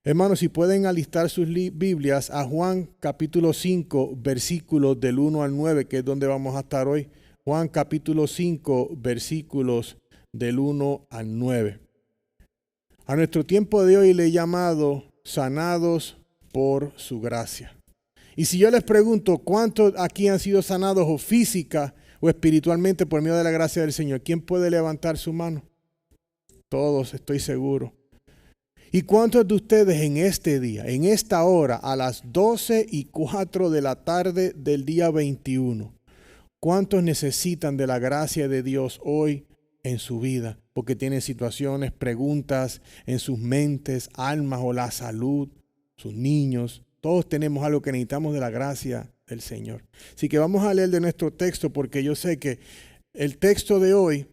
Hermanos, si pueden alistar sus Biblias a Juan capítulo 5, versículos del 1 al 9, que es donde vamos a estar hoy. Juan capítulo 5, versículos del 1 al 9. A nuestro tiempo de hoy le he llamado sanados por su gracia. Y si yo les pregunto cuántos aquí han sido sanados o física o espiritualmente por medio de la gracia del Señor, ¿quién puede levantar su mano? Todos, estoy seguro. ¿Y cuántos de ustedes en este día, en esta hora, a las 12:04 de la tarde del día 21, cuántos necesitan de la gracia de Dios hoy en su vida? Porque tienen situaciones, preguntas en sus mentes, almas o la salud, sus niños. Todos tenemos algo que necesitamos de la gracia del Señor. Así que vamos a leer de nuestro texto, porque yo sé que el texto de hoy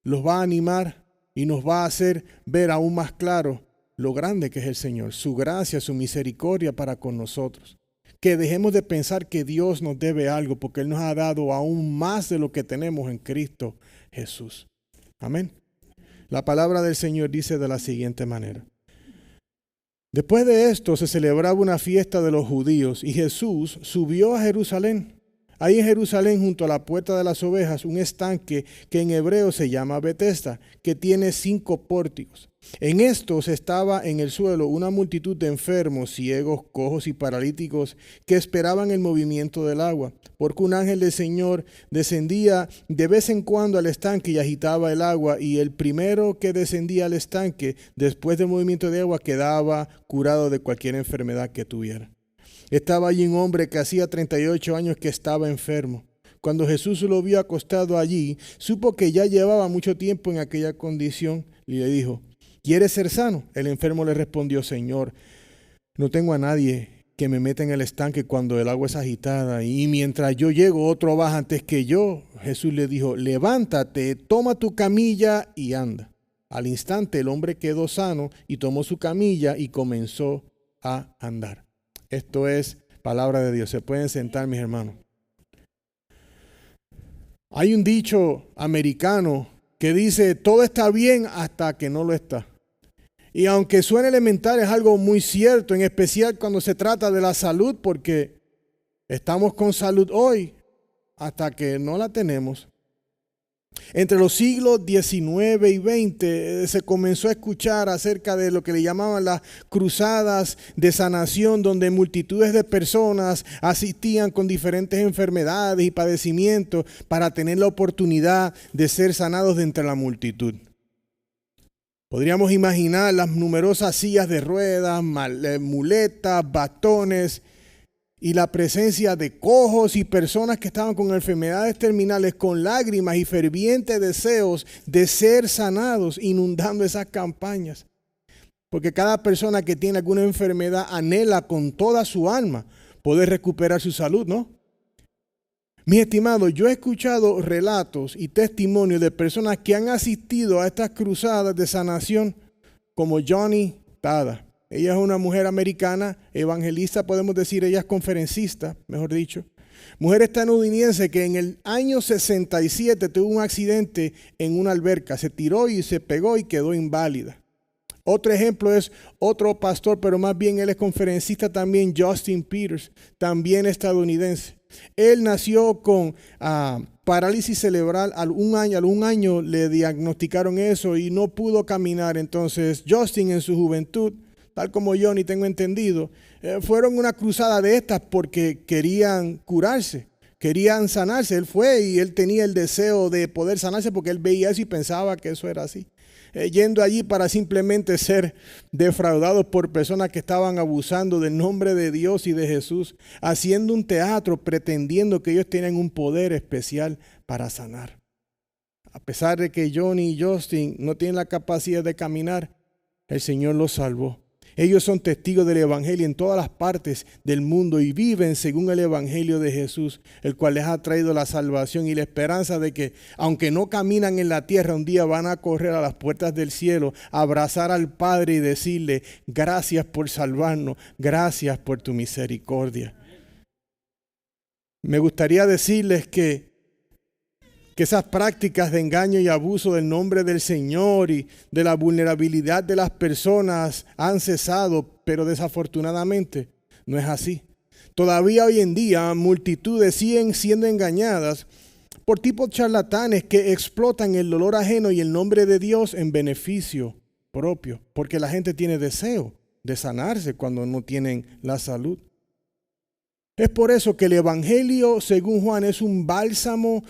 los va a animar y nos va a hacer ver aún más claro lo grande que es el Señor, su gracia, su misericordia para con nosotros. Que dejemos de pensar que Dios nos debe algo, porque Él nos ha dado aún más de lo que tenemos en Cristo Jesús. Amén. La palabra del Señor dice de la siguiente manera. Después de esto se celebraba una fiesta de los judíos y Jesús subió a Jerusalén. Hay en Jerusalén, junto a la puerta de las ovejas, un estanque que en hebreo se llama Betesda, que tiene 5 pórticos. En estos estaba en el suelo una multitud de enfermos, ciegos, cojos y paralíticos que esperaban el movimiento del agua, porque un ángel del Señor descendía de vez en cuando al estanque y agitaba el agua, y el primero que descendía al estanque después del movimiento de agua quedaba curado de cualquier enfermedad que tuviera. Estaba allí un hombre que hacía 38 años que estaba enfermo. Cuando Jesús lo vio acostado allí, supo que ya llevaba mucho tiempo en aquella condición y le dijo, ¿quieres ser sano? El enfermo le respondió, Señor, no tengo a nadie que me meta en el estanque cuando el agua es agitada y mientras yo llego otro baja antes que yo. Jesús le dijo, levántate, toma tu camilla y anda. Al instante el hombre quedó sano y tomó su camilla y comenzó a andar. Esto es palabra de Dios. Se pueden sentar, mis hermanos. Hay un dicho americano que dice, todo está bien hasta que no lo está. Y aunque suene elemental, es algo muy cierto, en especial cuando se trata de la salud, porque estamos con salud hoy hasta que no la tenemos. Entre los siglos XIX y XX se comenzó a escuchar acerca de lo que le llamaban las cruzadas de sanación, donde multitudes de personas asistían con diferentes enfermedades y padecimientos para tener la oportunidad de ser sanados de entre la multitud. Podríamos imaginar las numerosas sillas de ruedas, muletas, bastones, y la presencia de cojos y personas que estaban con enfermedades terminales, con lágrimas y fervientes deseos de ser sanados, inundando esas campañas. Porque cada persona que tiene alguna enfermedad anhela con toda su alma poder recuperar su salud, ¿no? Mis estimados, yo he escuchado relatos y testimonios de personas que han asistido a estas cruzadas de sanación, como Johnny Tada. Ella es una mujer americana, evangelista, podemos decir, ella es conferencista, mejor dicho. Mujer estadounidense que en el año 67 tuvo un accidente en una alberca, se tiró y se pegó y quedó inválida. Otro ejemplo es otro pastor, pero más bien él es conferencista también, Justin Peters, también estadounidense. Él nació con parálisis cerebral, algún año le diagnosticaron eso y no pudo caminar. Entonces Justin en su juventud, tal como yo ni tengo entendido, fueron una cruzada de estas porque querían curarse, querían sanarse. Él fue y él tenía el deseo de poder sanarse porque él veía eso y pensaba que eso era así. Yendo allí para simplemente ser defraudados por personas que estaban abusando del nombre de Dios y de Jesús, haciendo un teatro pretendiendo que ellos tenían un poder especial para sanar. A pesar de que Johnny y Justin no tienen la capacidad de caminar, el Señor los salvó. Ellos son testigos del Evangelio en todas las partes del mundo y viven según el Evangelio de Jesús, el cual les ha traído la salvación y la esperanza de que, aunque no caminan en la tierra, un día van a correr a las puertas del cielo, a abrazar al Padre y decirle, gracias por salvarnos, gracias por tu misericordia. Me gustaría decirles que que esas prácticas de engaño y abuso del nombre del Señor y de la vulnerabilidad de las personas han cesado, pero desafortunadamente no es así. Todavía hoy en día multitudes siguen siendo engañadas por tipos charlatanes que explotan el dolor ajeno y el nombre de Dios en beneficio propio, porque la gente tiene deseo de sanarse cuando no tienen la salud. Es por eso que el Evangelio, según Juan, es un bálsamo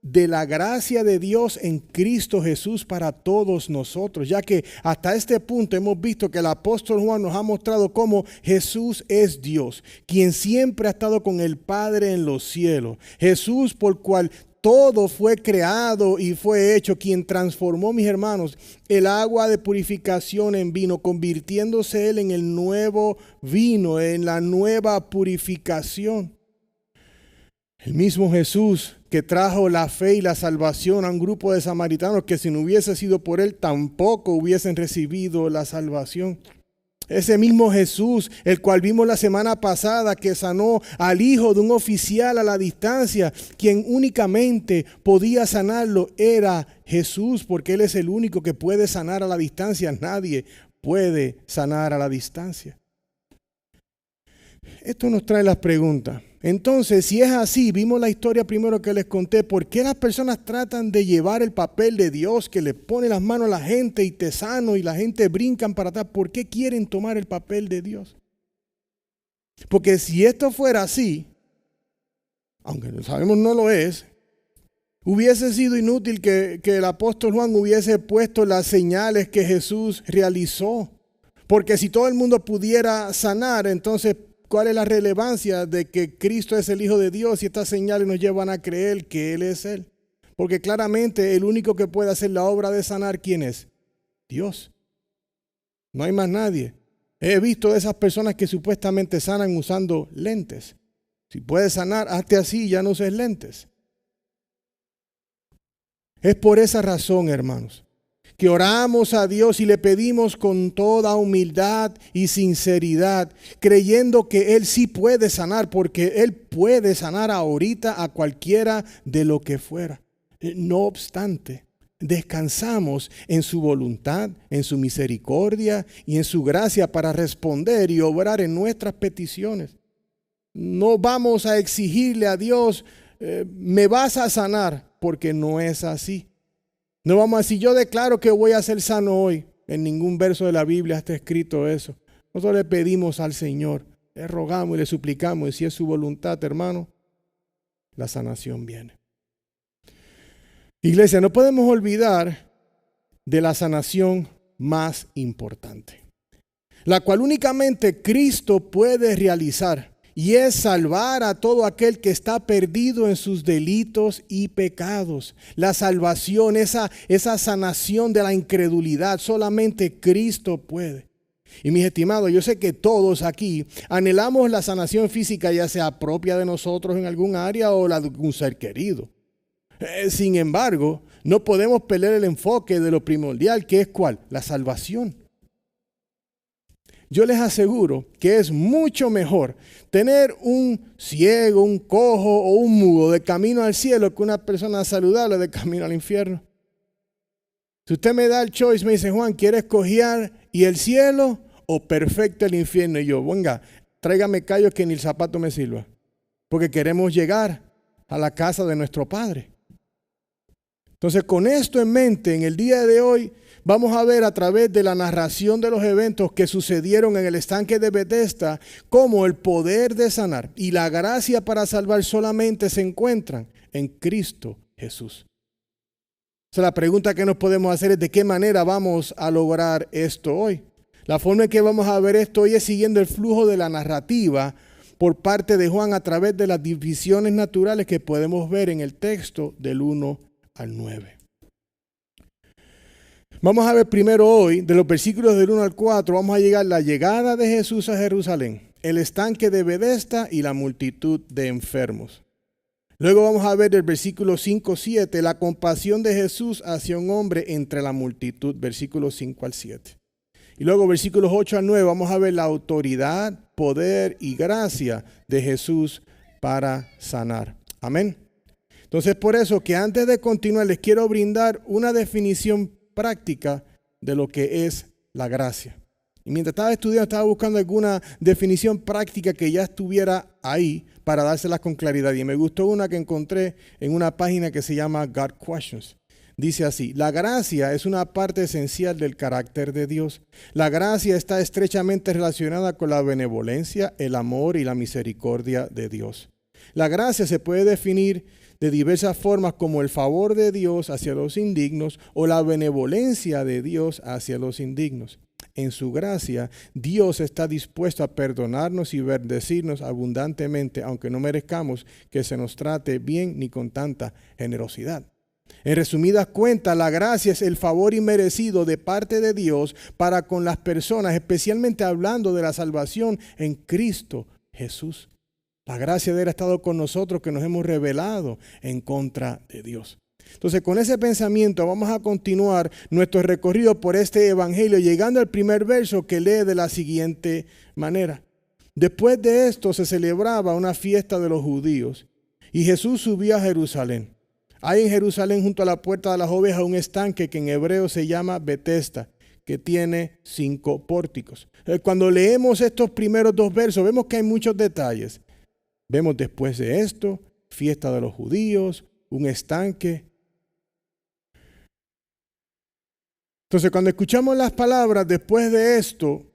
de la gracia de Dios en Cristo Jesús para todos nosotros, ya que hasta este punto hemos visto que el apóstol Juan nos ha mostrado cómo Jesús es Dios, quien siempre ha estado con el Padre en los cielos. Jesús, por cual todo fue creado y fue hecho, quien transformó, mis hermanos, el agua de purificación en vino, convirtiéndose Él en el nuevo vino, en la nueva purificación. El mismo Jesús que trajo la fe y la salvación a un grupo de samaritanos que si no hubiese sido por Él tampoco hubiesen recibido la salvación. Ese mismo Jesús, el cual vimos la semana pasada, que sanó al hijo de un oficial a la distancia, quien únicamente podía sanarlo era Jesús, porque Él es el único que puede sanar a la distancia. Nadie puede sanar a la distancia. Esto nos trae las preguntas. Entonces, si es así, vimos la historia primero que les conté, ¿por qué las personas tratan de llevar el papel de Dios que le pone las manos a la gente y te sano y la gente brincan para atrás? ¿Por qué quieren tomar el papel de Dios? Porque si esto fuera así, aunque sabemos no lo es, hubiese sido inútil que el apóstol Juan hubiese puesto las señales que Jesús realizó. Porque si todo el mundo pudiera sanar, entonces ¿cuál es la relevancia de que Cristo es el Hijo de Dios y estas señales nos llevan a creer que Él es Él? Porque claramente el único que puede hacer la obra de sanar, ¿quién es? Dios. No hay más nadie. He visto de esas personas que supuestamente sanan usando lentes. Si puedes sanar, hazte así y ya no uses lentes. Es por esa razón, hermanos, que oramos a Dios y le pedimos con toda humildad y sinceridad, creyendo que Él sí puede sanar, porque Él puede sanar ahorita a cualquiera de lo que fuera. No obstante, descansamos en su voluntad, en su misericordia y en su gracia para responder y obrar en nuestras peticiones. No vamos a exigirle a Dios, me vas a sanar, porque no es así. No vamos a decir, yo declaro que voy a ser sano hoy. En ningún verso de la Biblia está escrito eso. Nosotros le pedimos al Señor, le rogamos y le suplicamos, y si es su voluntad, hermano, la sanación viene. Iglesia, no podemos olvidar de la sanación más importante, la cual únicamente Cristo puede realizar. Y es salvar a todo aquel que está perdido en sus delitos y pecados. La salvación, esa sanación de la incredulidad, solamente Cristo puede. Y mis estimados, yo sé que todos aquí anhelamos la sanación física, ya sea propia de nosotros en algún área o la de un ser querido. Sin embargo, no podemos perder el enfoque de lo primordial, que es ¿cuál? La salvación. Yo les aseguro que es mucho mejor tener un ciego, un cojo o un mudo de camino al cielo que una persona saludable de camino al infierno. Si usted me da el choice, me dice, Juan, ¿quieres cojear y el cielo o perfecto el infierno? Y yo, venga, tráigame callos que ni el zapato me sirva. Porque queremos llegar a la casa de nuestro Padre. Entonces, con esto en mente, en el día de hoy, vamos a ver a través de la narración de los eventos que sucedieron en el estanque de Betesda, cómo el poder de sanar y la gracia para salvar solamente se encuentran en Cristo Jesús. O sea, la pregunta que nos podemos hacer es ¿de qué manera vamos a lograr esto hoy? La forma en que vamos a ver esto hoy es siguiendo el flujo de la narrativa por parte de Juan a través de las divisiones naturales que podemos ver en el texto del 1 al 9. Vamos a ver primero hoy, de los versículos del 1 al 4, vamos a llegar a la llegada de Jesús a Jerusalén, el estanque de Betesda y la multitud de enfermos. Luego vamos a ver del versículo 5-7, la compasión de Jesús hacia un hombre entre la multitud, versículos 5 al 7. Y luego versículos 8 al 9, vamos a ver la autoridad, poder y gracia de Jesús para sanar. Amén. Entonces Entonces, por eso que antes de continuar les quiero brindar una definición práctica de lo que es la gracia. Y mientras estaba estudiando, estaba buscando alguna definición práctica que ya estuviera ahí para dárselas con claridad. Y me gustó una que encontré en una página que se llama God Questions. Dice así: la gracia es una parte esencial del carácter de Dios. La gracia está estrechamente relacionada con la benevolencia, el amor y la misericordia de Dios. La gracia se puede definir de diversas formas como el favor de Dios hacia los indignos o la benevolencia de Dios hacia los indignos. En su gracia, Dios está dispuesto a perdonarnos y bendecirnos abundantemente, aunque no merezcamos que se nos trate bien ni con tanta generosidad. En resumidas cuentas, la gracia es el favor inmerecido de parte de Dios para con las personas, especialmente hablando de la salvación en Cristo Jesús. La gracia de Él ha estado con nosotros, que nos hemos rebelado en contra de Dios. Entonces, con ese pensamiento vamos a continuar nuestro recorrido por este evangelio, llegando al primer verso que lee de la siguiente manera. Después de esto se celebraba una fiesta de los judíos y Jesús subió a Jerusalén. Hay en Jerusalén, junto a la puerta de las ovejas, un estanque que en hebreo se llama Betesda, que tiene 5 pórticos. Cuando leemos estos primeros 2 versos, vemos que hay muchos detalles. Vemos después de esto, fiesta de los judíos, un estanque. Entonces, cuando escuchamos las palabras después de esto,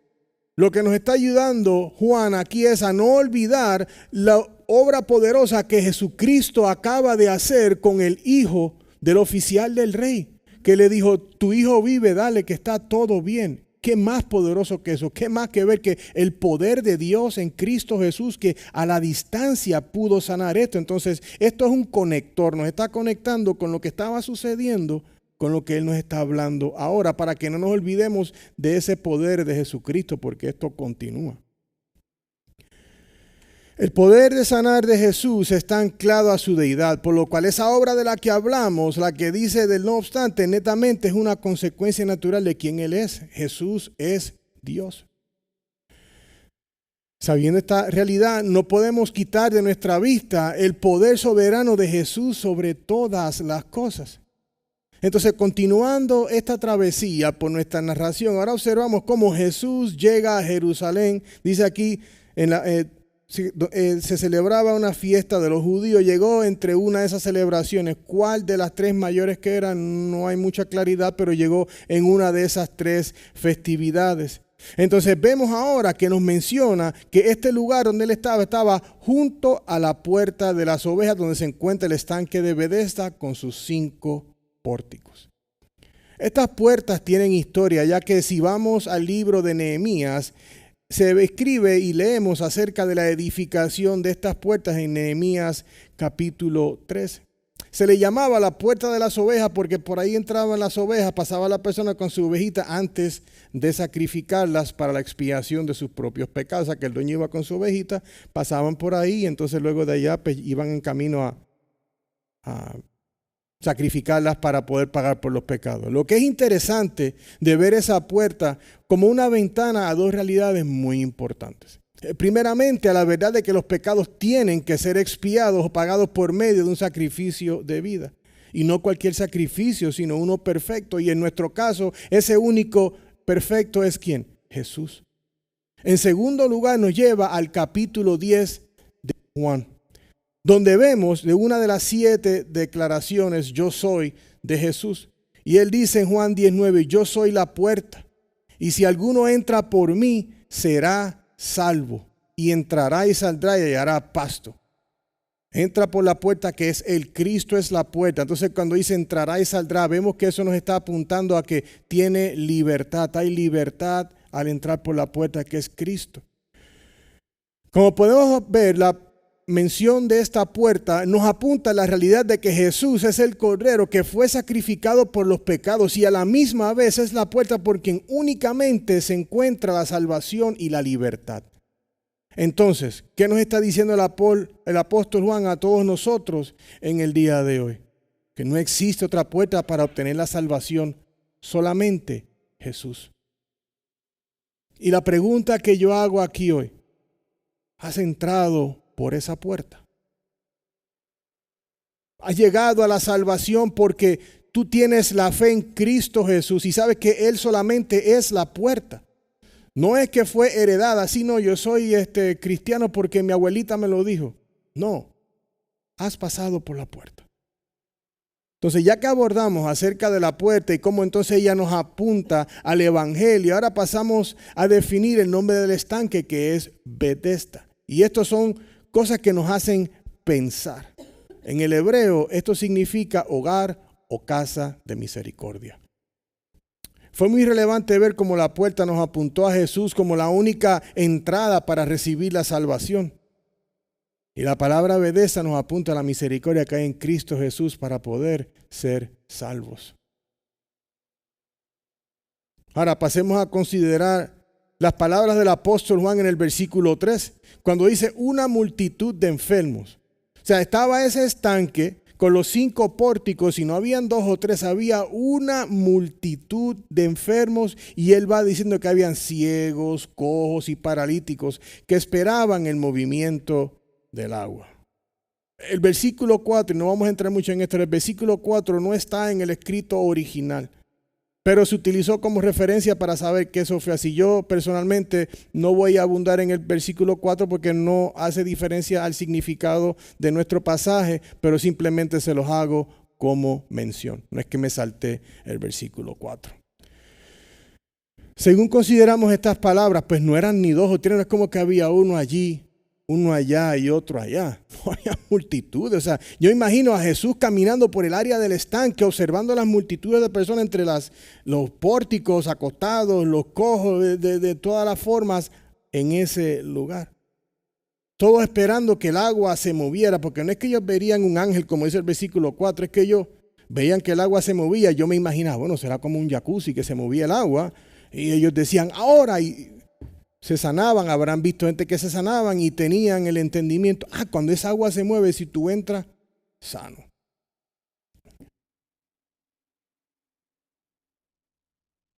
lo que nos está ayudando Juan aquí es a no olvidar la obra poderosa que Jesucristo acaba de hacer con el hijo del oficial del rey, que le dijo: tu hijo vive, dale, que está todo bien. ¿Qué más poderoso que eso? ¿Qué más que ver que el poder de Dios en Cristo Jesús, que a la distancia pudo sanar esto? Entonces, esto es un conector, nos está conectando con lo que estaba sucediendo, con lo que Él nos está hablando ahora, para que no nos olvidemos de ese poder de Jesucristo, porque esto continúa. El poder de sanar de Jesús está anclado a su deidad, por lo cual esa obra de la que hablamos, la que dice del no obstante, netamente es una consecuencia natural de quien Él es. Jesús es Dios. Sabiendo esta realidad, no podemos quitar de nuestra vista el poder soberano de Jesús sobre todas las cosas. Entonces, continuando esta travesía por nuestra narración, ahora observamos cómo Jesús llega a Jerusalén. Dice aquí, se celebraba una fiesta de los judíos, llegó entre una de esas celebraciones. ¿Cuál de las 3 mayores que eran? No hay mucha claridad, pero llegó en una de esas 3 festividades. Entonces vemos ahora que nos menciona que este lugar donde él estaba junto a la puerta de las ovejas, donde se encuentra el estanque de Betesda con sus 5 pórticos. Estas puertas tienen historia, ya que si vamos al libro de Nehemías, se escribe y leemos acerca de la edificación de estas puertas en Nehemías capítulo 3. Se le llamaba la puerta de las ovejas porque por ahí entraban las ovejas, pasaba la persona con su ovejita antes de sacrificarlas para la expiación de sus propios pecados. O sea, que el dueño iba con su ovejita, pasaban por ahí y entonces luego de allá pues, iban en camino a sacrificarlas para poder pagar por los pecados. Lo que es interesante de ver esa puerta como una ventana a 2 realidades muy importantes. Primeramente, a la verdad de que los pecados tienen que ser expiados o pagados por medio de un sacrificio de vida. Y no cualquier sacrificio, sino uno perfecto. Y en nuestro caso, ese único perfecto es ¿quién? Jesús. En segundo lugar, nos lleva al capítulo 10 de Juan, donde vemos de una de las 7 declaraciones, yo soy, de Jesús. Y él dice en Juan 19, yo soy la puerta, y si alguno entra por mí, será salvo, y entrará y saldrá y hallará pasto. Entra por la puerta que es el Cristo, es la puerta. Entonces cuando dice entrará y saldrá, vemos que eso nos está apuntando a que tiene libertad. Hay libertad al entrar por la puerta que es Cristo. Como podemos ver, la mención de esta puerta nos apunta a la realidad de que Jesús es el Cordero que fue sacrificado por los pecados y a la misma vez es la puerta por quien únicamente se encuentra la salvación y la libertad. Entonces, ¿qué nos está diciendo el apóstol Juan a todos nosotros en el día de hoy? Que no existe otra puerta para obtener la salvación, solamente Jesús. Y la pregunta que yo hago aquí hoy, ¿has entrado por esa puerta? Has llegado a la salvación porque tú tienes la fe en Cristo Jesús y sabes que Él solamente es la puerta. No es que fue heredada, no, yo soy cristiano porque mi abuelita me lo dijo. No, has pasado por la puerta. Entonces, ya que abordamos acerca de la puerta y cómo entonces ella nos apunta al evangelio, ahora pasamos a definir el nombre del estanque, que es Betesda. Y estos son cosas que nos hacen pensar. En el hebreo, esto significa hogar o casa de misericordia. Fue muy relevante ver cómo la puerta nos apuntó a Jesús como la única entrada para recibir la salvación. Y la palabra Betesda nos apunta a la misericordia que hay en Cristo Jesús para poder ser salvos. Ahora pasemos a considerar las palabras del apóstol Juan en el versículo 3, cuando dice una multitud de enfermos. O sea, estaba ese estanque con los 5 pórticos y no habían 2 o 3, había una multitud de enfermos y él va diciendo que habían ciegos, cojos y paralíticos que esperaban el movimiento del agua. El versículo 4, y no vamos a entrar mucho en esto, el versículo 4 no está en el escrito original, pero se utilizó como referencia para saber que eso fue así. Yo personalmente no voy a abundar en el versículo 4 porque no hace diferencia al significado de nuestro pasaje, pero simplemente se los hago como mención. No es que me salté el versículo 4. Según consideramos estas palabras, pues no eran ni 2 o 3, no es como que había uno allí, uno allá y otro allá. No había multitudes. O sea, yo imagino a Jesús caminando por el área del estanque, observando las multitudes de personas entre los pórticos, acostados, los cojos, de todas las formas en ese lugar. Todos esperando que el agua se moviera, porque no es que ellos verían un ángel, como dice el versículo 4, es que ellos veían que el agua se movía. Yo me imaginaba, bueno, será como un jacuzzi que se movía el agua. Y ellos decían, ahora, y se sanaban, habrán visto gente que se sanaban y tenían el entendimiento. Cuando esa agua se mueve, si tú entras, sano.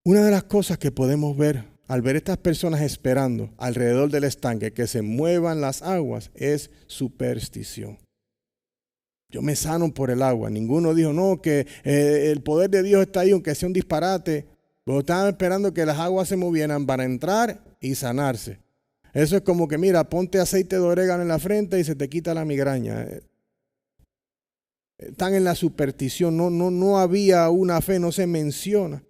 Una de las cosas que podemos ver al ver estas personas esperando alrededor del estanque que se muevan las aguas es superstición. Yo me sano por el agua. Ninguno dijo, no, que el poder de Dios está ahí, aunque sea un disparate. Pero estaban esperando que las aguas se movieran para entrar y sanarse. Eso es como que, mira, ponte aceite de orégano en la frente y se te quita la migraña. Están en la superstición, no había una fe, no se menciona.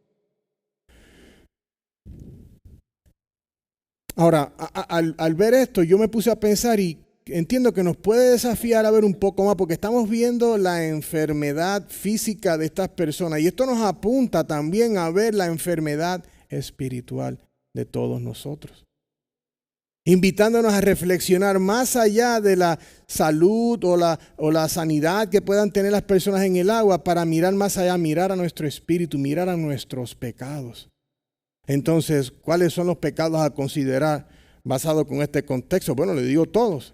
Ahora, al ver esto, yo me puse a pensar y entiendo que nos puede desafiar a ver un poco más, porque estamos viendo la enfermedad física de estas personas y esto nos apunta también a ver la enfermedad espiritual de todos nosotros, invitándonos a reflexionar más allá de la salud o la sanidad que puedan tener las personas en el agua, para mirar más allá, mirar a nuestro espíritu, mirar a nuestros pecados. Entonces, ¿cuáles son los pecados a considerar basado con este contexto? Bueno, le digo todos.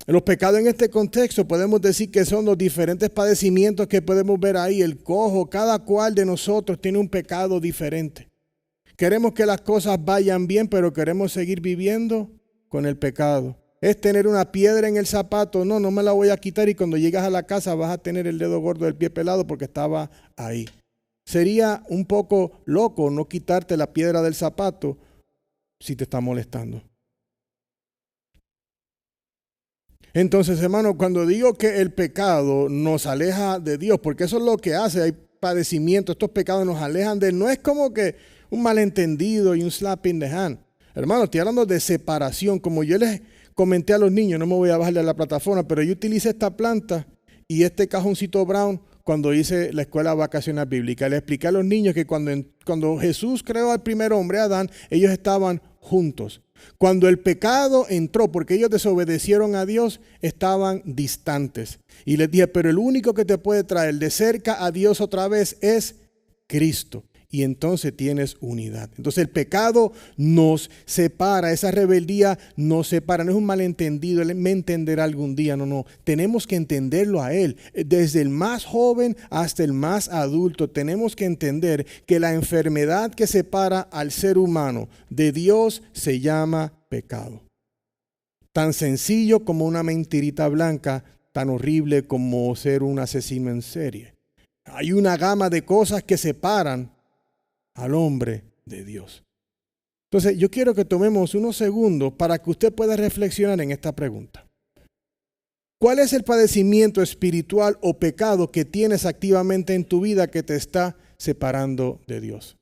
Los pecados en este contexto podemos decir que son los diferentes padecimientos que podemos ver ahí. El cojo, cada cual de nosotros tiene un pecado diferente. Queremos que las cosas vayan bien, pero queremos seguir viviendo con el pecado. Es tener una piedra en el zapato. No me la voy a quitar y cuando llegas a la casa vas a tener el dedo gordo del pie pelado porque estaba ahí. Sería un poco loco no quitarte la piedra del zapato si te está molestando. Entonces, hermano, cuando digo que el pecado nos aleja de Dios, porque eso es lo que hace, hay padecimiento, estos pecados nos alejan de Él, no es como que un malentendido y un slap in the hand. Hermano, estoy hablando de separación. Como yo les comenté a los niños, no me voy a bajar de la plataforma, pero yo utilicé esta planta y este cajoncito brown cuando hice la escuela vacacional bíblica. Le expliqué a los niños que cuando Jesús creó al primer hombre, Adán, ellos estaban juntos. Cuando el pecado entró, porque ellos desobedecieron a Dios, estaban distantes. Y les dije, pero el único que te puede traer de cerca a Dios otra vez es Cristo. Y entonces tienes unidad. Entonces el pecado nos separa, esa rebeldía nos separa. No es un malentendido, Él me entenderá algún día. No. Tenemos que entenderlo a Él. Desde el más joven hasta el más adulto, tenemos que entender que la enfermedad que separa al ser humano de Dios se llama pecado. Tan sencillo como una mentirita blanca, tan horrible como ser un asesino en serie. Hay una gama de cosas que separan al hombre de Dios. Entonces, yo quiero que tomemos unos segundos para que usted pueda reflexionar en esta pregunta. ¿Cuál es el padecimiento espiritual o pecado que tienes activamente en tu vida que te está separando de Dios?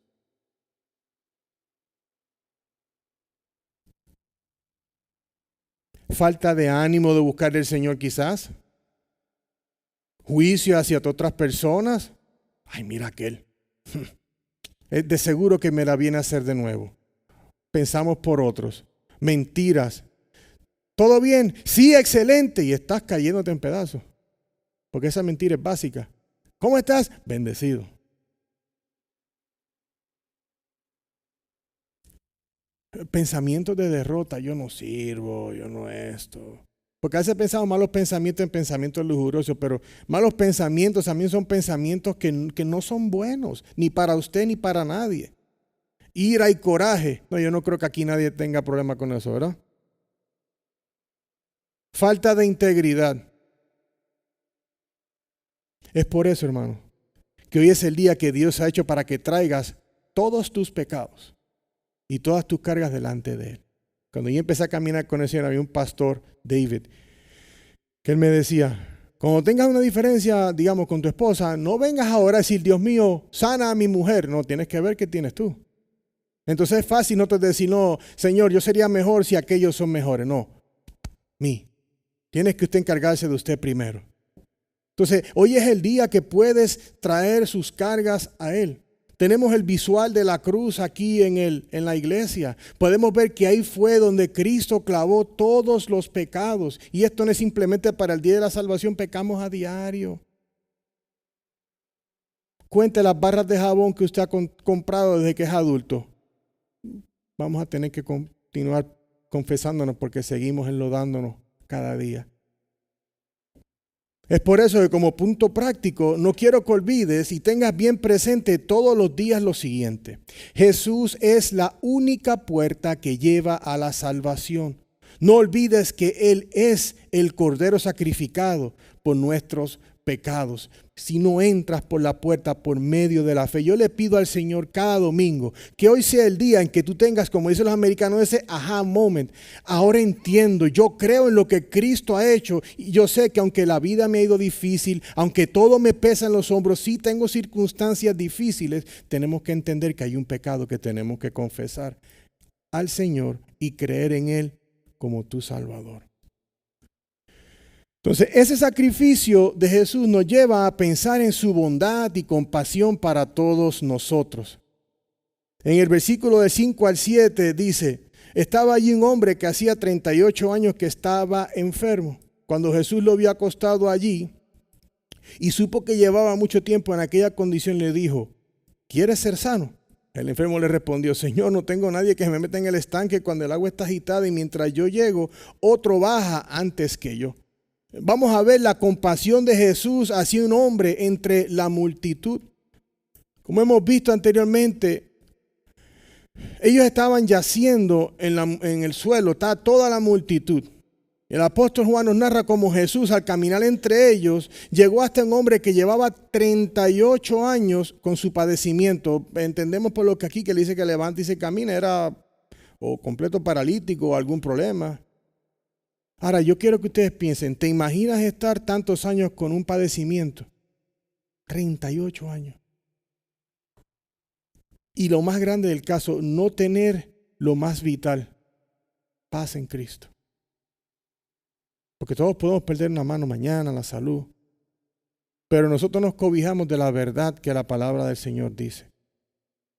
¿Falta de ánimo de buscar al Señor quizás? ¿Juicio hacia otras personas? Ay, mira aquel. Es de seguro que me la viene a hacer de nuevo. Pensamos por otros. Mentiras. ¿Todo bien? Sí, excelente. Y estás cayéndote en pedazos. Porque esa mentira es básica. ¿Cómo estás? Bendecido. Pensamientos de derrota. Yo no sirvo, yo no esto. Porque a veces pensamos malos pensamientos en pensamientos lujuriosos, pero malos pensamientos también son pensamientos que no son buenos, ni para usted ni para nadie. Ira y coraje. No, yo no creo que aquí nadie tenga problema con eso, ¿verdad? Falta de integridad. Es por eso, hermano, que hoy es el día que Dios ha hecho para que traigas todos tus pecados y todas tus cargas delante de Él. Cuando yo empecé a caminar con el Señor, había un pastor, David, que él me decía, cuando tengas una diferencia, digamos, con tu esposa, no vengas ahora a decir, Dios mío, sana a mi mujer. No, tienes que ver qué tienes tú. Entonces es fácil no te decir, no, Señor, yo sería mejor si aquellos son mejores. No, tienes que usted encargarse de usted primero. Entonces, hoy es el día que puedes traer sus cargas a Él. Tenemos el visual de la cruz aquí en la iglesia. Podemos ver que ahí fue donde Cristo clavó todos los pecados. Y esto no es simplemente para el día de la salvación, pecamos a diario. Cuente las barras de jabón que usted ha comprado desde que es adulto. Vamos a tener que continuar confesándonos porque seguimos enlodándonos cada día. Es por eso que como punto práctico no quiero que olvides y tengas bien presente todos los días lo siguiente. Jesús es la única puerta que lleva a la salvación. No olvides que Él es el Cordero sacrificado por nuestros pecados. Si no entras por la puerta por medio de la fe, yo le pido al Señor cada domingo que hoy sea el día en que tú tengas, como dicen los americanos, ese aha moment. Ahora entiendo, yo creo en lo que Cristo ha hecho y yo sé que aunque la vida me ha ido difícil, aunque todo me pesa en los hombros, sí tengo circunstancias difíciles, tenemos que entender que hay un pecado que tenemos que confesar al Señor y creer en Él como tu Salvador. Entonces, ese sacrificio de Jesús nos lleva a pensar en su bondad y compasión para todos nosotros. En el versículo de 5 al 7 dice, estaba allí un hombre que hacía 38 años que estaba enfermo. Cuando Jesús lo vio acostado allí y supo que llevaba mucho tiempo en aquella condición, le dijo, ¿quieres ser sano? El enfermo le respondió, Señor, no tengo nadie que me meta en el estanque cuando el agua está agitada y mientras yo llego, otro baja antes que yo. Vamos a ver la compasión de Jesús hacia un hombre entre la multitud. Como hemos visto anteriormente, ellos estaban yaciendo en el suelo, está toda la multitud. El apóstol Juan nos narra cómo Jesús, al caminar entre ellos, llegó hasta un hombre que llevaba 38 años con su padecimiento. Entendemos por lo que aquí que le dice que levanta y se camina, era o completo paralítico o algún problema. Ahora, yo quiero que ustedes piensen, ¿te imaginas estar tantos años con un padecimiento? 38 años. Y lo más grande del caso, no tener lo más vital, paz en Cristo. Porque todos podemos perder una mano mañana, la salud. Pero nosotros nos cobijamos de la verdad que la palabra del Señor dice.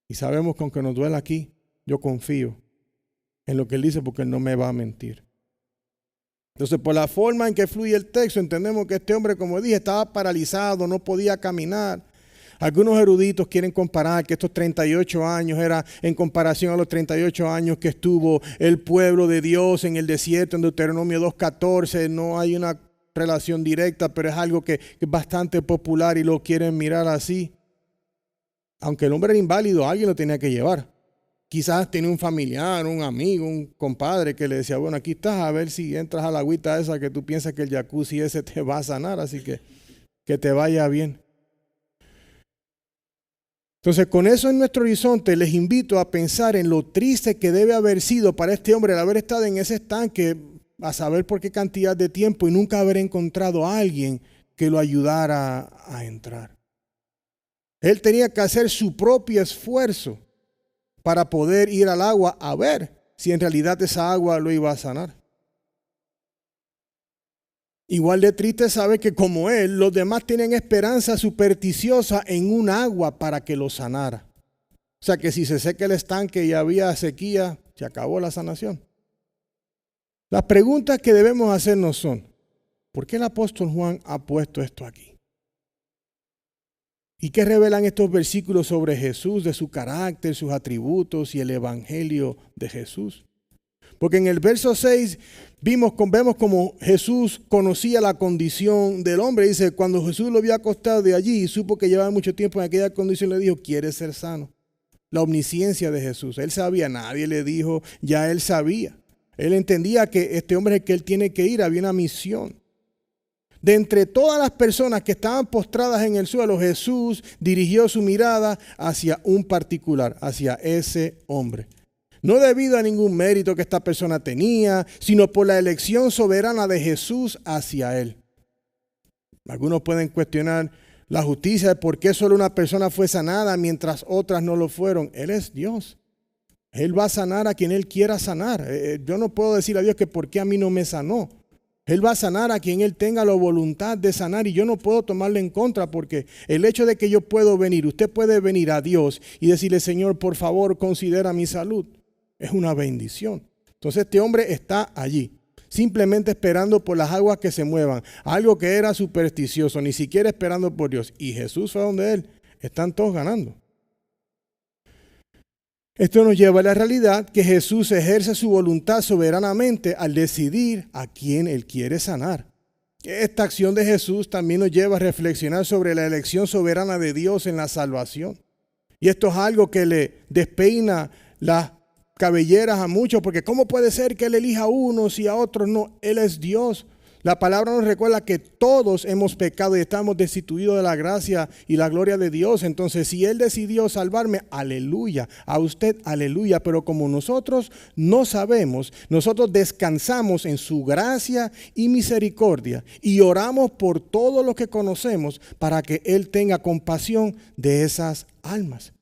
Y sabemos que aunque nos duela aquí, yo confío en lo que Él dice porque Él no me va a mentir. Entonces, por la forma en que fluye el texto, entendemos que este hombre, como dije, estaba paralizado, no podía caminar. Algunos eruditos quieren comparar que estos 38 años era en comparación a los 38 años que estuvo el pueblo de Dios en el desierto, en Deuteronomio 2:14. No hay una relación directa, pero es algo que es bastante popular y lo quieren mirar así. Aunque el hombre era inválido, alguien lo tenía que llevar. Quizás tenía un familiar, un amigo, un compadre que le decía, bueno, aquí estás, a ver si entras a la agüita esa que tú piensas que el jacuzzi ese te va a sanar, así que te vaya bien. Entonces, con eso en nuestro horizonte, les invito a pensar en lo triste que debe haber sido para este hombre el haber estado en ese estanque a saber por qué cantidad de tiempo y nunca haber encontrado a alguien que lo ayudara a entrar. Él tenía que hacer su propio esfuerzo para poder ir al agua a ver si en realidad esa agua lo iba a sanar. Igual de triste sabe que como él, los demás tienen esperanza supersticiosa en un agua para que lo sanara. O sea que si se seca el estanque y había sequía, se acabó la sanación. Las preguntas que debemos hacernos son, ¿por qué el apóstol Juan ha puesto esto aquí? ¿Y qué revelan estos versículos sobre Jesús, de su carácter, sus atributos y el evangelio de Jesús? Porque en el verso 6 vemos como Jesús conocía la condición del hombre. Dice, cuando Jesús lo vio acostado de allí y supo que llevaba mucho tiempo en aquella condición, le dijo, ¿quieres ser sano? La omnisciencia de Jesús. Él sabía, nadie le dijo, ya él sabía. Él entendía que este hombre es el que él tiene que ir, había una misión. De entre todas las personas que estaban postradas en el suelo, Jesús dirigió su mirada hacia un particular, hacia ese hombre. No debido a ningún mérito que esta persona tenía, sino por la elección soberana de Jesús hacia él. Algunos pueden cuestionar la justicia de por qué solo una persona fue sanada mientras otras no lo fueron. Él es Dios. Él va a sanar a quien Él quiera sanar. Yo no puedo decir a Dios que por qué a mí no me sanó. Él va a sanar a quien Él tenga la voluntad de sanar y yo no puedo tomarle en contra porque el hecho de que yo puedo venir, usted puede venir a Dios y decirle, Señor, por favor, considera mi salud. Es una bendición. Entonces este hombre está allí, simplemente esperando por las aguas que se muevan. Algo que era supersticioso, ni siquiera esperando por Dios. Y Jesús fue donde él. Están todos ganando. Esto nos lleva a la realidad que Jesús ejerce su voluntad soberanamente al decidir a quién Él quiere sanar. Esta acción de Jesús también nos lleva a reflexionar sobre la elección soberana de Dios en la salvación. Y esto es algo que le despeina las cabelleras a muchos, porque ¿cómo puede ser que Él elija a unos y a otros no? Él es Dios. La palabra nos recuerda que todos hemos pecado y estamos destituidos de la gracia y la gloria de Dios. Entonces, si Él decidió salvarme, aleluya. A usted, aleluya. Pero como nosotros no sabemos, nosotros descansamos en su gracia y misericordia y oramos por todos los que conocemos para que Él tenga compasión de esas almas.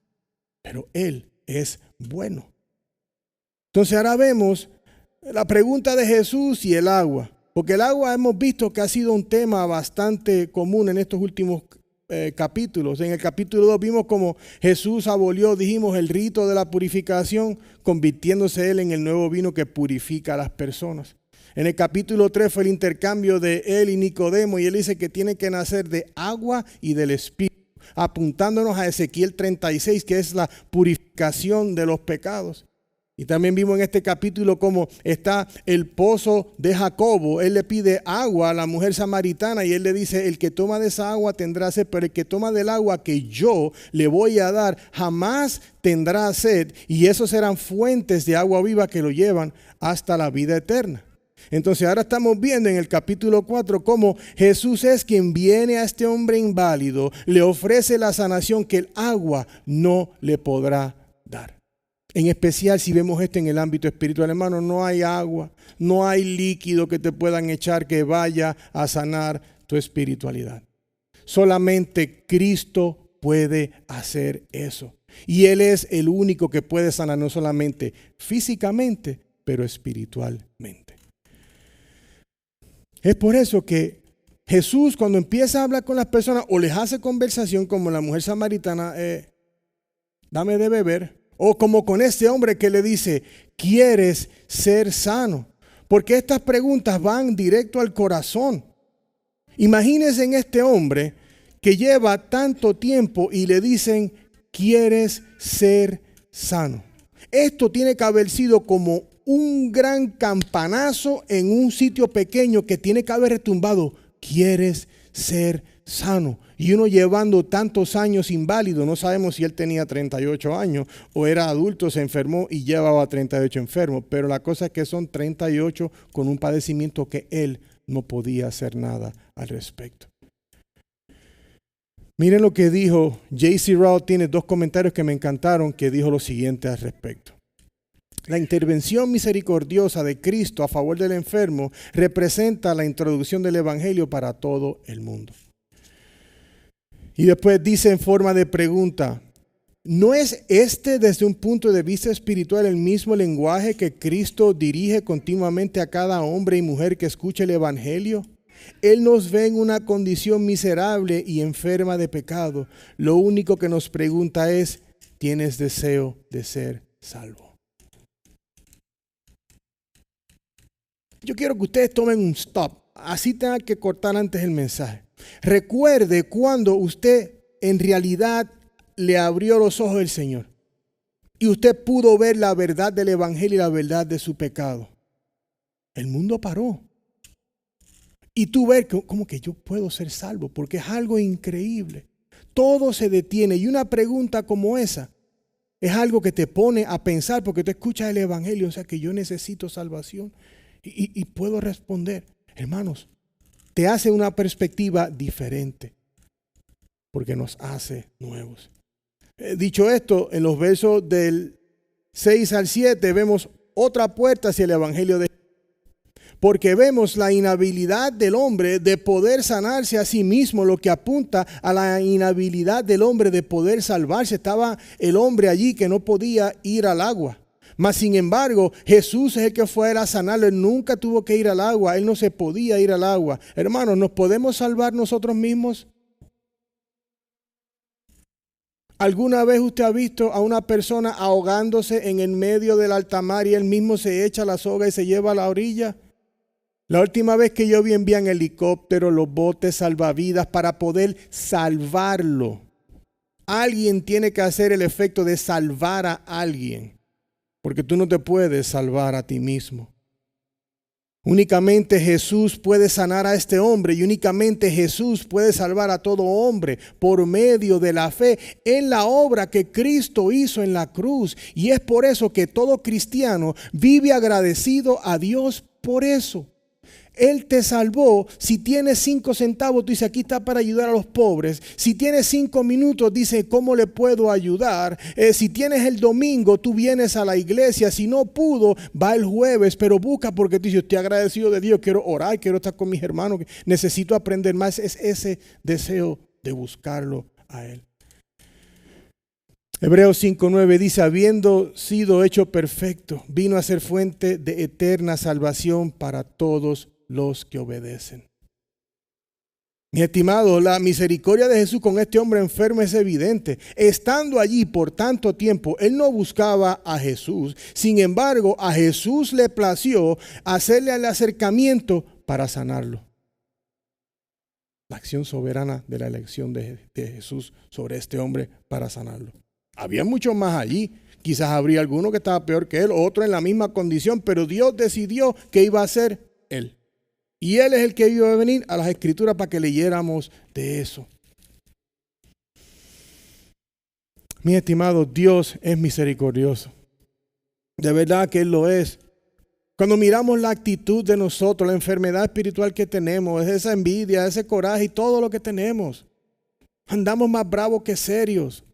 Pero Él es bueno. Entonces ahora vemos la pregunta de Jesús y el agua. Porque el agua hemos visto que ha sido un tema bastante común en estos últimos capítulos. En el capítulo 2 vimos como Jesús abolió, dijimos, el rito de la purificación, convirtiéndose Él en el nuevo vino que purifica a las personas. En el capítulo 3 fue el intercambio de Él y Nicodemo y Él dice que tiene que nacer de agua y del Espíritu, apuntándonos a Ezequiel 36, que es la purificación de los pecados. Y también vimos en este capítulo cómo está el pozo de Jacobo. Él le pide agua a la mujer samaritana y él le dice, el que toma de esa agua tendrá sed, pero el que toma del agua que yo le voy a dar jamás tendrá sed. Y esos serán fuentes de agua viva que lo llevan hasta la vida eterna. Entonces ahora estamos viendo en el capítulo 4 cómo Jesús es quien viene a este hombre inválido, le ofrece la sanación que el agua no le podrá dar. En especial si vemos esto en el ámbito espiritual, hermano, no hay agua, no hay líquido que te puedan echar que vaya a sanar tu espiritualidad. Solamente Cristo puede hacer eso. Y Él es el único que puede sanar no solamente físicamente, pero espiritualmente. Es por eso que Jesús cuando empieza a hablar con las personas o les hace conversación como la mujer samaritana, dame de beber. O como con este hombre que le dice, ¿quieres ser sano? Porque estas preguntas van directo al corazón. Imagínense en este hombre que lleva tanto tiempo y le dicen, ¿quieres ser sano? Esto tiene que haber sido como un gran campanazo en un sitio pequeño que tiene que haber retumbado. ¿Quieres ser sano. Y uno llevando tantos años inválido, no sabemos si él tenía 38 años o era adulto, se enfermó y llevaba 38 enfermos. Pero la cosa es que son 38 con un padecimiento que él no podía hacer nada al respecto. Miren lo que dijo J.C. Ryle, tiene dos comentarios que me encantaron, que dijo lo siguiente al respecto. La intervención misericordiosa de Cristo a favor del enfermo representa la introducción del evangelio para todo el mundo. Y después dice en forma de pregunta, ¿no es este desde un punto de vista espiritual el mismo lenguaje que Cristo dirige continuamente a cada hombre y mujer que escuche el evangelio? Él nos ve en una condición miserable y enferma de pecado. Lo único que nos pregunta es, ¿tienes deseo de ser salvo? Yo quiero que ustedes tomen un stop. Así tenga que cortar antes el mensaje. Recuerde cuando usted en realidad le abrió los ojos del Señor y usted pudo ver la verdad del evangelio y la verdad de su pecado. El mundo paró. Y tú ves cómo que yo puedo ser salvo, porque es algo increíble. Todo se detiene. Y una pregunta como esa es algo que te pone a pensar, porque tú escuchas el evangelio, o sea que yo necesito salvación. Y puedo responder, hermanos, te hace una perspectiva diferente, porque nos hace nuevos. Dicho esto, en los versos del 6 al 7 vemos otra puerta hacia el evangelio de Jesús. Porque vemos la inhabilidad del hombre de poder sanarse a sí mismo, lo que apunta a la inhabilidad del hombre de poder salvarse. Estaba el hombre allí que no podía ir al agua. Mas sin embargo, Jesús es el que fue a sanarlo. Él nunca tuvo que ir al agua. Él no se podía ir al agua. Hermanos, ¿nos podemos salvar nosotros mismos? ¿Alguna vez usted ha visto a una persona ahogándose en el medio del alta mar y él mismo se echa la soga y se lleva a la orilla? La última vez que yo vi envían helicópteros, los botes salvavidas para poder salvarlo. Alguien tiene que hacer el efecto de salvar a alguien, porque tú no te puedes salvar a ti mismo. Únicamente Jesús puede sanar a este hombre y únicamente Jesús puede salvar a todo hombre por medio de la fe en la obra que Cristo hizo en la cruz. Y es por eso que todo cristiano vive agradecido a Dios por eso. Él te salvó. Si tienes 5 centavos, tú dices, aquí está para ayudar a los pobres. Si tienes 5 minutos, dice, ¿cómo le puedo ayudar? Si tienes el domingo, tú vienes a la iglesia. Si no pudo, va el jueves, pero busca porque tú dices, estoy agradecido de Dios, quiero orar, quiero estar con mis hermanos, necesito aprender más. Es ese deseo de buscarlo a Él. Hebreos 5:9 dice, habiendo sido hecho perfecto, vino a ser fuente de eterna salvación para todos los que obedecen. Mi estimado, la misericordia de Jesús con este hombre enfermo es evidente. Estando allí por tanto tiempo, él no buscaba a Jesús. Sin embargo, a Jesús le plació hacerle el acercamiento para sanarlo. La acción soberana de la elección de Jesús sobre este hombre para sanarlo. Había muchos más allí. Quizás habría alguno que estaba peor que él, otro en la misma condición, pero Dios decidió que iba a ser él. Y Él es el que iba a venir a las Escrituras para que leyéramos de eso. Mi estimado, Dios es misericordioso. De verdad que Él lo es. Cuando miramos la actitud de nosotros, la enfermedad espiritual que tenemos, esa envidia, ese coraje y todo lo que tenemos, andamos más bravos que serios.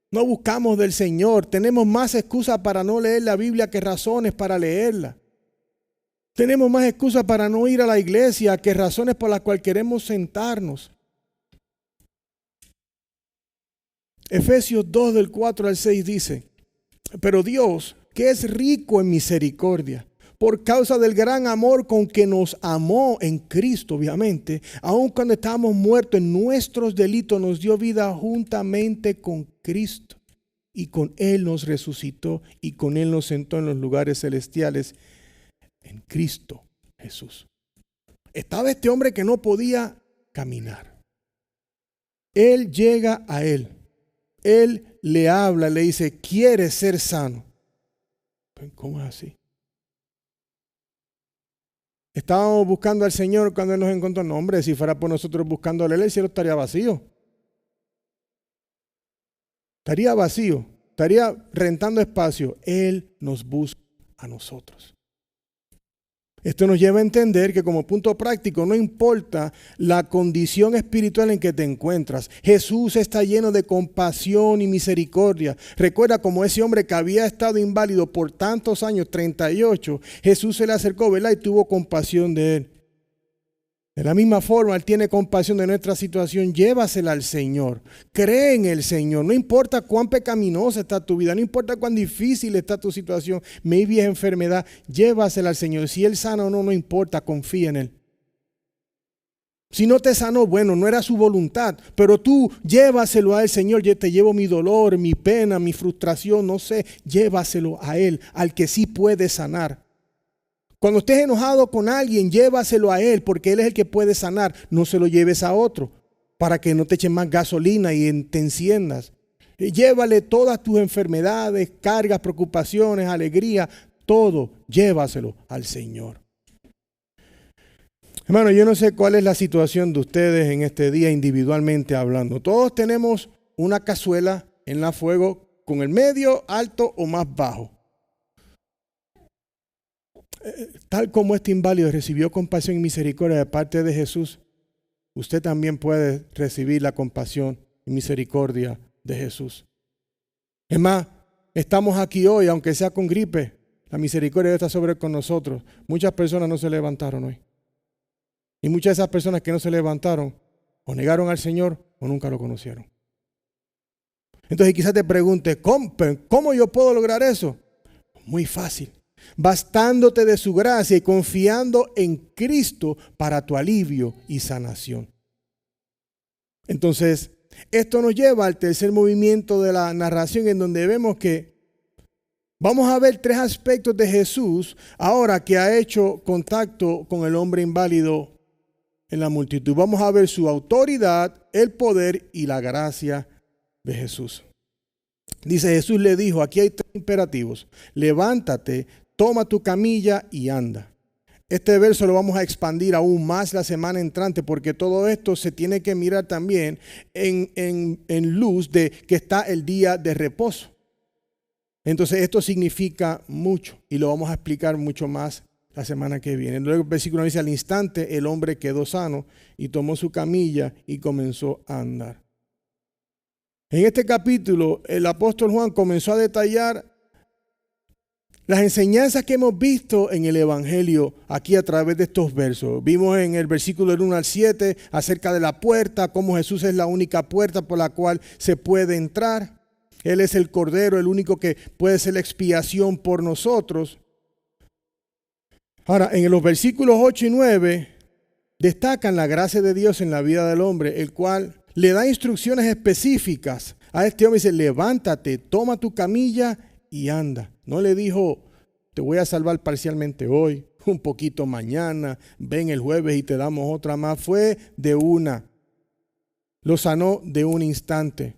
No buscamos del Señor. Tenemos más excusas para no leer la Biblia que razones para leerla. Tenemos más excusas para no ir a la iglesia que razones por las cuales queremos sentarnos. Efesios 2 del 4 al 6 dice, pero Dios, que es rico en misericordia, por causa del gran amor con que nos amó en Cristo, obviamente, aun cuando estábamos muertos en nuestros delitos, nos dio vida juntamente con Cristo. Y con Él nos resucitó y con Él nos sentó en los lugares celestiales en Cristo Jesús. Estaba este hombre que no podía caminar. Él llega a él. Él le habla, le dice, ¿quieres ser sano? ¿Cómo es así? Estábamos buscando al Señor cuando Él nos encontró. No, hombre, si fuera por nosotros buscándole, el cielo estaría vacío. Estaría vacío, estaría rentando espacio. Él nos busca a nosotros. Esto nos lleva a entender que como punto práctico no importa la condición espiritual en que te encuentras. Jesús está lleno de compasión y misericordia. Recuerda como ese hombre que había estado inválido por tantos años, 38, Jesús se le acercó, ¿verdad? Y tuvo compasión de él. De la misma forma, Él tiene compasión de nuestra situación. Llévasela al Señor. Cree en el Señor. No importa cuán pecaminosa está tu vida. No importa cuán difícil está tu situación. Maybe es enfermedad. Llévasela al Señor. Si Él sana o no, no importa. Confía en Él. Si no te sanó, bueno, no era su voluntad. Pero tú llévaselo al Señor. Yo te llevo mi dolor, mi pena, mi frustración. No sé. Llévaselo a Él, al que sí puede sanar. Cuando estés enojado con alguien, llévaselo a Él, porque Él es el que puede sanar. No se lo lleves a otro, para que no te echen más gasolina y te enciendas. Llévale todas tus enfermedades, cargas, preocupaciones, alegría, todo. Llévaselo al Señor. Hermano, yo no sé cuál es la situación de ustedes en este día individualmente hablando. Todos tenemos una cazuela en la fuego con el medio, alto o más bajo. Tal como este inválido recibió compasión y misericordia de parte de Jesús, usted también puede recibir la compasión y misericordia de Jesús. Es más, estamos aquí hoy, aunque sea con gripe, la misericordia está sobre con nosotros. Muchas personas no se levantaron hoy. Y muchas de esas personas que no se levantaron, o negaron al Señor, o nunca lo conocieron. Entonces quizás te pregunte, ¿cómo yo puedo lograr eso? Muy fácil. Bastándote de su gracia y confiando en Cristo para tu alivio y sanación. Entonces, esto nos lleva al tercer movimiento de la narración, en donde vemos que vamos a ver tres aspectos de Jesús ahora que ha hecho contacto con el hombre inválido en la multitud. Vamos a ver su autoridad, el poder y la gracia de Jesús. Dice, Jesús le dijo, aquí hay tres imperativos: levántate, toma tu camilla y anda. Este verso lo vamos a expandir aún más la semana entrante, porque todo esto se tiene que mirar también en luz de que está el día de reposo. Entonces esto significa mucho y lo vamos a explicar mucho más la semana que viene. Luego el versículo dice, al instante el hombre quedó sano y tomó su camilla y comenzó a andar. En este capítulo el apóstol Juan comenzó a detallar las enseñanzas que hemos visto en el Evangelio aquí a través de estos versos. Vimos en el versículo del 1 al 7 acerca de la puerta, cómo Jesús es la única puerta por la cual se puede entrar. Él es el Cordero, el único que puede ser la expiación por nosotros. Ahora, en los versículos 8 y 9 destacan la gracia de Dios en la vida del hombre, el cual le da instrucciones específicas a este hombre. Dice, levántate, toma tu camilla y anda. No le dijo, te voy a salvar parcialmente hoy, un poquito mañana, ven el jueves y te damos otra más. Fue de una. Lo sanó de un instante.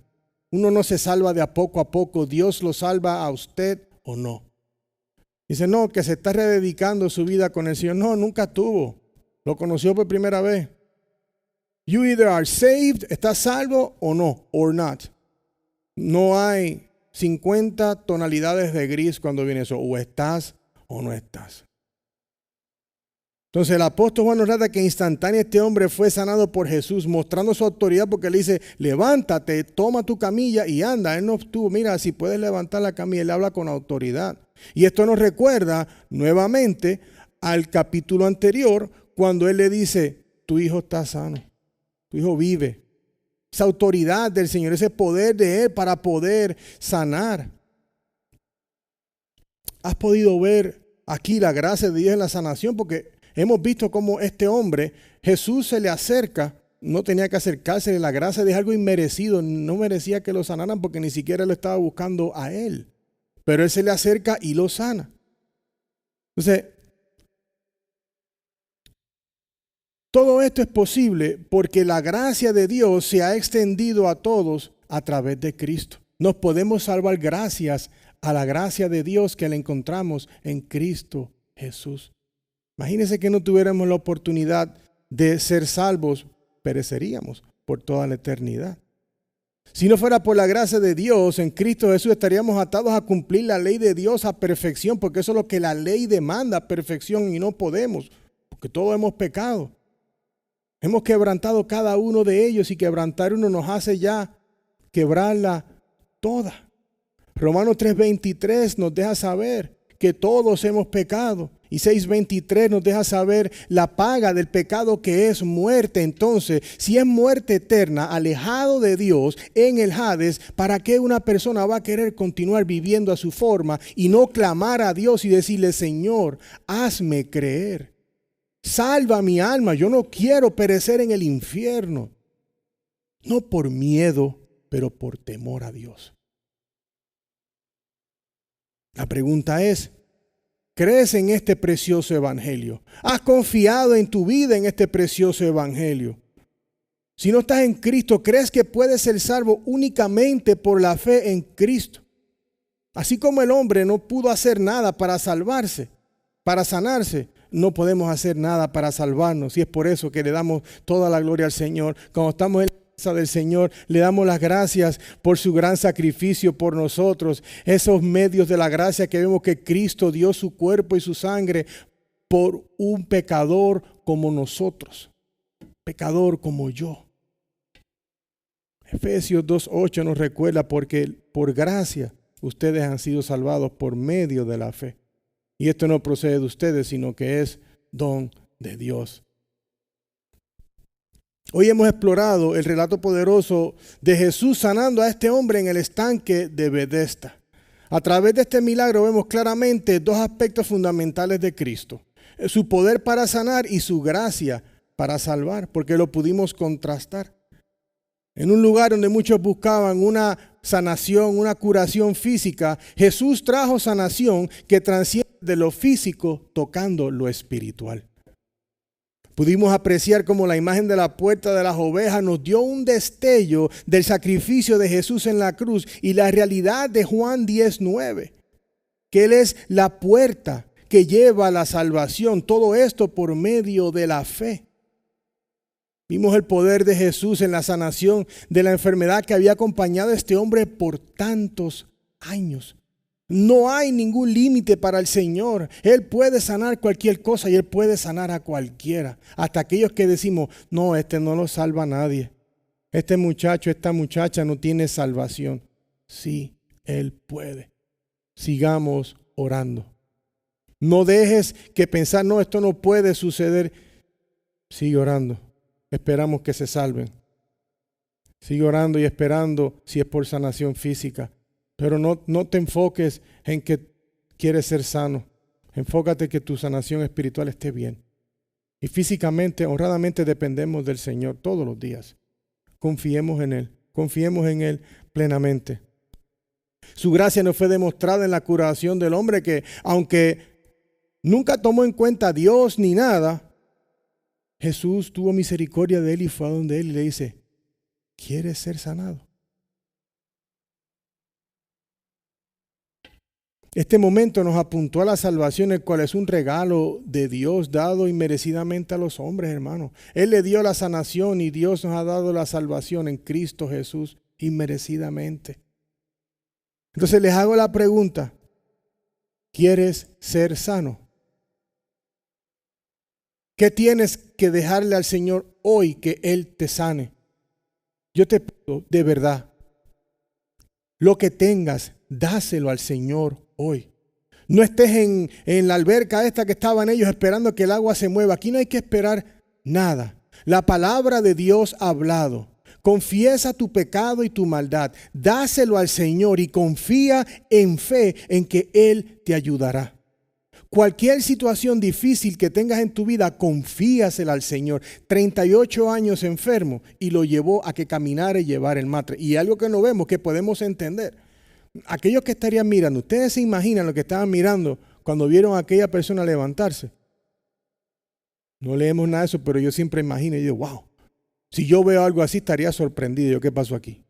Uno no se salva de a poco. Dios lo salva a usted o no. Dice, no, que se está rededicando su vida con el Señor. No, nunca tuvo. Lo conoció por primera vez. You either are saved, estás salvo o no, or not. No hay 50 tonalidades de gris cuando viene eso. O estás o no estás. Entonces el apóstol Juan nos trata que instantáneo este hombre fue sanado por Jesús, mostrando su autoridad, porque le dice, levántate, toma tu camilla y anda. Él no estuvo, mira, si puedes levantar la camilla, él habla con autoridad. Y esto nos recuerda nuevamente al capítulo anterior, cuando él le dice, tu hijo está sano, tu hijo vive. Esa autoridad del Señor, ese poder de Él para poder sanar. ¿Has podido ver aquí la gracia de Dios en la sanación? Porque hemos visto cómo este hombre, Jesús se le acerca, no tenía que acercarse, la gracia de algo inmerecido, no merecía que lo sanaran porque ni siquiera lo estaba buscando a Él. Pero Él se le acerca y lo sana. Entonces, todo esto es posible porque la gracia de Dios se ha extendido a todos a través de Cristo. Nos podemos salvar gracias a la gracia de Dios que la encontramos en Cristo Jesús. Imagínense que no tuviéramos la oportunidad de ser salvos, pereceríamos por toda la eternidad. Si no fuera por la gracia de Dios, en Cristo Jesús estaríamos atados a cumplir la ley de Dios a perfección, porque eso es lo que la ley demanda, perfección, y no podemos, porque todos hemos pecado. Hemos quebrantado cada uno de ellos, y quebrantar uno nos hace ya quebrarla toda. Romanos 3:23 nos deja saber que todos hemos pecado. Y 6:23 nos deja saber la paga del pecado, que es muerte. Entonces, si es muerte eterna, alejado de Dios en el Hades, ¿para qué una persona va a querer continuar viviendo a su forma y no clamar a Dios y decirle: Señor, hazme creer, salva mi alma, yo no quiero perecer en el infierno? No por miedo, pero por temor a Dios. La pregunta es: ¿crees en este precioso evangelio? ¿Has confiado en tu vida en este precioso evangelio? Si no estás en Cristo, ¿crees que puedes ser salvo únicamente por la fe en Cristo? Así como el hombre no pudo hacer nada para salvarse, para sanarse, no podemos hacer nada para salvarnos. Y es por eso que le damos toda la gloria al Señor. Cuando estamos en del Señor, le damos las gracias por su gran sacrificio por nosotros. Esos medios de la gracia que vemos que Cristo dio su cuerpo y su sangre por un pecador como nosotros, pecador como yo. Efesios 2:8 nos recuerda: porque por gracia ustedes han sido salvados por medio de la fe. Y esto no procede de ustedes, sino que es don de Dios. Hoy hemos explorado el relato poderoso de Jesús sanando a este hombre en el estanque de Betesda. A través de este milagro vemos claramente dos aspectos fundamentales de Cristo: su poder para sanar y su gracia para salvar, porque lo pudimos contrastar. En un lugar donde muchos buscaban una sanación, una curación física, Jesús trajo sanación que trasciende de lo físico, tocando lo espiritual. Pudimos apreciar cómo la imagen de la puerta de las ovejas nos dio un destello del sacrificio de Jesús en la cruz y la realidad de Juan 10:9, que Él es la puerta que lleva a la salvación. Todo esto por medio de la fe. Vimos el poder de Jesús en la sanación de la enfermedad que había acompañado a este hombre por tantos años. No hay ningún límite para el Señor. Él puede sanar cualquier cosa y Él puede sanar a cualquiera. Hasta aquellos que decimos: no, este no lo salva a nadie. Este muchacho, esta muchacha no tiene salvación. Sí, Él puede. Sigamos orando. No dejes que pensar: no, esto no puede suceder. Sigue orando. Esperamos que se salven. Sigue orando y esperando si es por sanación física. Pero no te enfoques en que quieres ser sano. Enfócate que tu sanación espiritual esté bien. Y físicamente, honradamente dependemos del Señor todos los días. Confiemos en Él plenamente. Su gracia nos fue demostrada en la curación del hombre, que aunque nunca tomó en cuenta a Dios ni nada, Jesús tuvo misericordia de él y fue a donde él y le dice: ¿quieres ser sanado? Este momento nos apuntó a la salvación, el cual es un regalo de Dios dado inmerecidamente a los hombres, hermanos. Él le dio la sanación y Dios nos ha dado la salvación en Cristo Jesús inmerecidamente. Entonces les hago la pregunta: ¿quieres ser sano? ¿Qué tienes que dejarle al Señor hoy que Él te sane? Yo te pido de verdad, lo que tengas, dáselo al Señor hoy. No estés en la alberca esta que estaban ellos esperando que el agua se mueva. Aquí no hay que esperar nada. La palabra de Dios ha hablado. Confiesa tu pecado y tu maldad. Dáselo al Señor y confía en fe en que Él te ayudará. Cualquier situación difícil que tengas en tu vida, confíasela al Señor. 38 años enfermo y lo llevó a que caminara y llevara el matre. Y algo que no vemos, que podemos entender. Aquellos que estarían mirando, ustedes se imaginan lo que estaban mirando cuando vieron a aquella persona levantarse. No leemos nada de eso, pero yo siempre imagino y digo: wow, si yo veo algo así estaría sorprendido. Yo, ¿qué pasó aquí?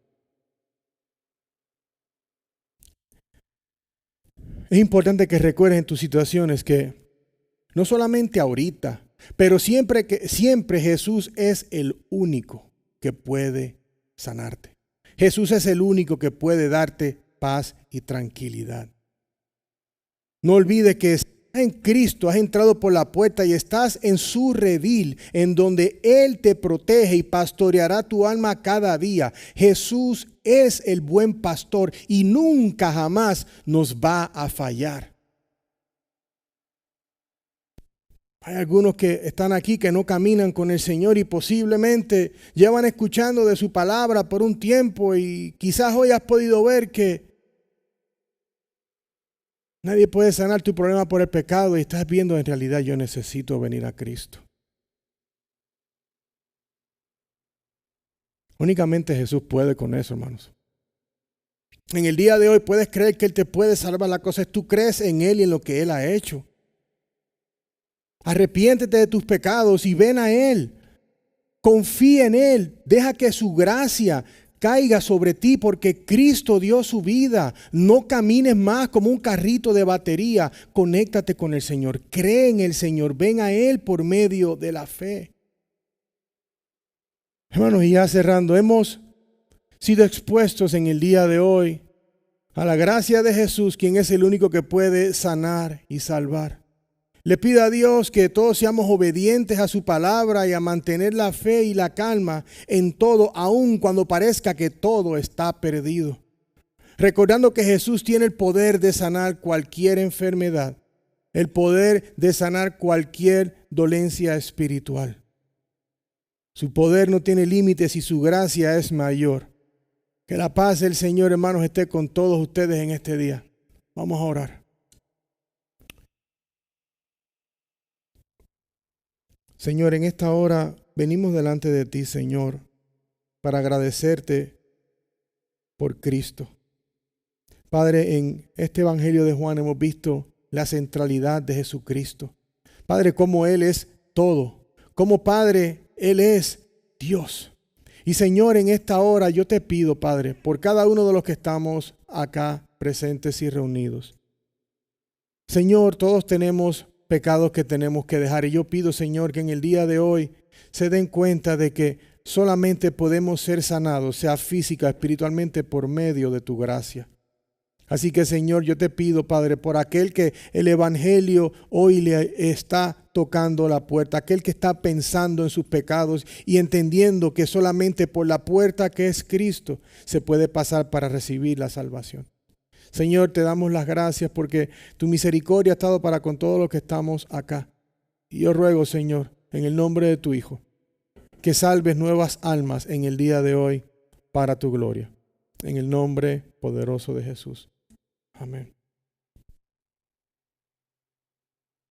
Es importante que recuerdes en tus situaciones que No solamente ahorita, pero siempre Jesús es el único que puede sanarte. Jesús es el único que puede darte paz y tranquilidad. No olvides que estás en Cristo, has entrado por la puerta y estás en su redil, en donde Él te protege y pastoreará tu alma cada día. Jesús es el buen pastor y nunca jamás nos va a fallar. Hay algunos que están aquí que no caminan con el Señor y posiblemente llevan escuchando de su palabra por un tiempo y quizás hoy has podido ver que nadie puede sanar tu problema por el pecado y estás viendo en realidad yo necesito venir a Cristo. Únicamente Jesús puede con eso, hermanos. En el día de hoy puedes creer que Él te puede salvar. La cosa es tú crees en Él y en lo que Él ha hecho. Arrepiéntete de tus pecados y ven a Él. Confía en Él. Deja que su gracia caiga sobre ti porque Cristo dio su vida. No camines más como un carrito de batería. Conéctate con el Señor. Cree en el Señor. Ven a Él por medio de la fe. Hermanos, y ya cerrando, hemos sido expuestos en el día de hoy a la gracia de Jesús, quien es el único que puede sanar y salvar. Le pido a Dios que todos seamos obedientes a su palabra y a mantener la fe y la calma en todo, aun cuando parezca que todo está perdido. Recordando que Jesús tiene el poder de sanar cualquier enfermedad, el poder de sanar cualquier dolencia espiritual. Su poder no tiene límites y su gracia es mayor. Que la paz del Señor, hermanos, esté con todos ustedes en este día. Vamos a orar. Señor, en esta hora venimos delante de ti, Señor, para agradecerte por Cristo. Padre, en este Evangelio de Juan hemos visto la centralidad de Jesucristo. Padre, cómo Él es todo. Como Padre, Él es Dios. Y Señor, en esta hora yo te pido, Padre, por cada uno de los que estamos acá presentes y reunidos. Señor, todos tenemos pecados que tenemos que dejar. Y yo pido, Señor, que en el día de hoy se den cuenta de que solamente podemos ser sanados, sea física, espiritualmente, por medio de tu gracia. Así que, Señor, yo te pido, Padre, por aquel que el Evangelio hoy le está tocando la puerta, aquel que está pensando en sus pecados y entendiendo que solamente por la puerta que es Cristo se puede pasar para recibir la salvación. Señor, te damos las gracias porque tu misericordia ha estado para con todos los que estamos acá. Y yo ruego, Señor, en el nombre de tu Hijo, que salves nuevas almas en el día de hoy para tu gloria. En el nombre poderoso de Jesús. Amén.